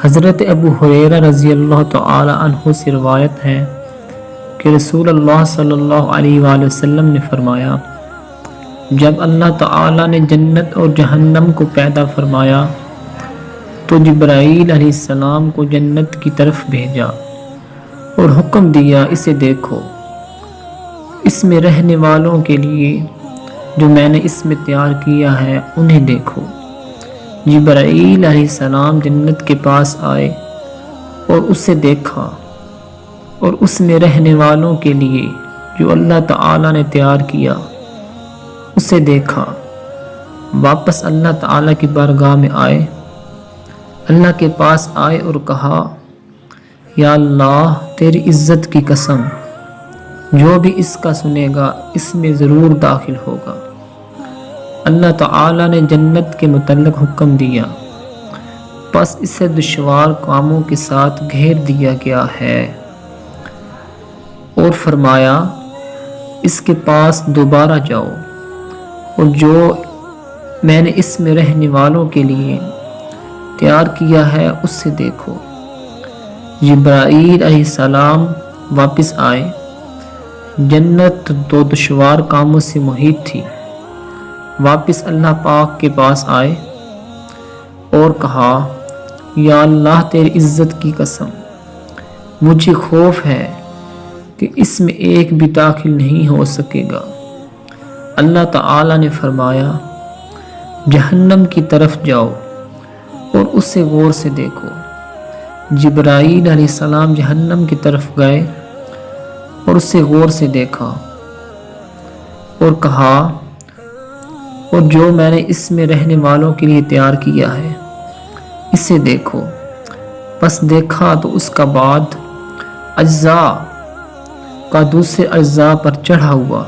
حضرت ابو ہریرہ رضی اللہ تعالی عنہ سے روایت ہے کہ رسول اللہ صلی اللہ علیہ وآلہ وسلم نے فرمایا، جب اللہ تعالی نے جنت اور جہنم کو پیدا فرمایا تو جبرائیل علیہ السلام کو جنت کی طرف بھیجا اور حکم دیا، اسے دیکھو، اس میں رہنے والوں کے لیے جو میں نے اس میں تیار کیا ہے انہیں دیکھو۔ جبرائیل علیہ السلام جنت کے پاس آئے اور اسے دیکھا اور اس میں رہنے والوں کے لیے جو اللہ تعالی نے تیار کیا اسے دیکھا۔ واپس اللہ تعالی کی بارگاہ میں آئے، اللہ کے پاس آئے اور کہا، یا اللہ تیری عزت کی قسم، جو بھی اس کا سنے گا اس میں ضرور داخل ہوگا۔ اللہ تعالی نے جنت کے متعلق حکم دیا، پس اسے دشوار کاموں کے ساتھ گھیر دیا گیا ہے، اور فرمایا، اس کے پاس دوبارہ جاؤ اور جو میں نے اس میں رہنے والوں کے لیے تیار کیا ہے اس سے دیکھو۔ جبرائیل علیہ السلام واپس آئے، جنت تو دشوار کاموں سے محیط تھی۔ واپس اللہ پاک کے پاس آئے اور کہا، یا اللہ تیری عزت کی قسم، مجھے خوف ہے کہ اس میں ایک بھی داخل نہیں ہو سکے گا۔ اللہ تعالی نے فرمایا، جہنم کی طرف جاؤ اور اسے غور سے دیکھو۔ جبرائیل علیہ السلام جہنم کی طرف گئے اور اسے غور سے دیکھا اور کہا، اور جو میں نے اس میں رہنے والوں کے لیے تیار کیا ہے اسے دیکھو۔ پس دیکھا تو اس کا بعد اجزاء کا دوسرے اجزاء پر چڑھا ہوا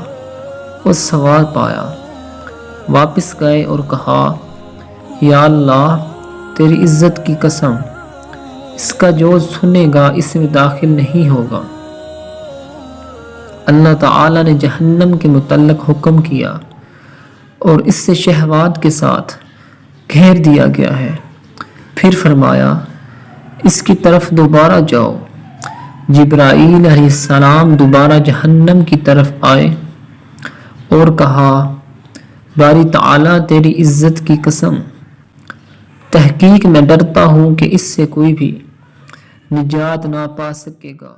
اور سوار پایا۔ واپس گئے اور کہا، یا اللہ تیری عزت کی قسم، اس کا جو سنے گا اس میں داخل نہیں ہوگا۔ اللہ تعالی نے جہنم کے متعلق حکم کیا اور اس سے شہوات کے ساتھ گھیر دیا گیا ہے۔ پھر فرمایا، اس کی طرف دوبارہ جاؤ۔ جبرائیل علیہ السلام دوبارہ جہنم کی طرف آئے اور کہا، باری تعالیٰ تیری عزت کی قسم، تحقیق میں ڈرتا ہوں کہ اس سے کوئی بھی نجات نہ پا سکے گا۔